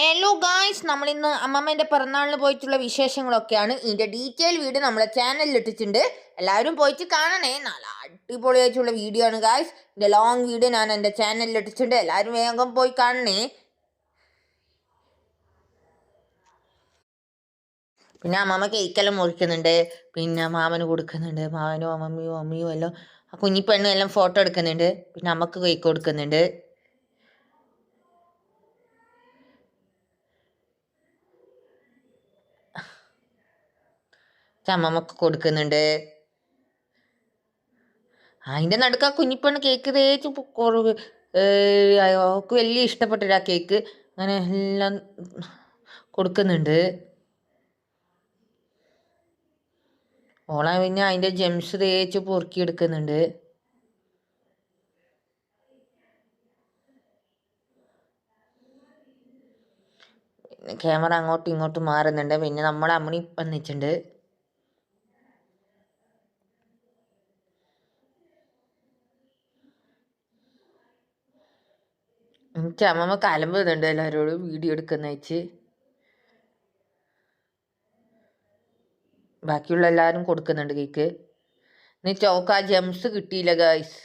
Hello guys, നമ്മളിന്ന് അമ്മമ്മേൻ്റെ പിറന്നാളിന് പോയിട്ടുള്ള വിശേഷങ്ങളൊക്കെയാണ്. ഇതിൻ്റെ ഡീറ്റെയിൽ വീഡിയോ നമ്മളെ ചാനലിൽ ഇട്ടിട്ടുണ്ട്. എല്ലാവരും പോയിട്ട് കാണണേ. നല്ല അടിപൊളിയായിട്ടുള്ള വീഡിയോ ആണ് ഗായ്സ്. ഇതിൻ്റെ ലോങ് വീഡിയോ ഞാൻ എൻ്റെ ചാനലിൽ ഇട്ടിട്ടുണ്ട്. എല്ലാവരും വേഗം പോയി കാണണേ. പിന്നെ അമ്മമ്മ കേക്കെല്ലാം മുറിക്കുന്നുണ്ട്. പിന്നെ മാമന് കൊടുക്കുന്നുണ്ട്. മാമനും അമ്മമ്മയും അമ്മയും എല്ലാം ആ കുഞ്ഞിപ്പെണ്ണും എല്ലാം ഫോട്ടോ എടുക്കുന്നുണ്ട്. പിന്നെ അമ്മക്ക് കേക്ക് കൊടുക്കുന്നുണ്ട്. അമ്മമ്മക്ക് കൊടുക്കുന്നുണ്ട്. അതിൻ്റെ നടുക്ക് ആ കുഞ്ഞിപ്പെണ്ണ് കേക്ക് തേച്ച് കുറവ് അവൾക്ക് വലിയ ഇഷ്ടപ്പെട്ടില്ല ആ കേക്ക്. അങ്ങനെ എല്ലാം കൊടുക്കുന്നുണ്ട്. ഓളെ പിന്നെ അതിൻ്റെ ജെംസ് തേച്ച് പൊറുക്കിയെടുക്കുന്നുണ്ട്. പിന്നെ ക്യാമറ അങ്ങോട്ടും ഇങ്ങോട്ടും മാറുന്നുണ്ട്. പിന്നെ നമ്മളെ അമ്മണി വന്നിട്ടുണ്ട്. എനിക്ക് അമ്മമ്മ കലമ്പുന്നുണ്ട് എല്ലാവരോടും വീഡിയോ എടുക്കുന്ന വെച്ച്. ബാക്കിയുള്ള എല്ലാവരും കൊടുക്കുന്നുണ്ട് കേക്ക്. എന്നിട്ട് ഓക്ക് ആ ജെംസ് കിട്ടിയില്ല ഗായ്സ്.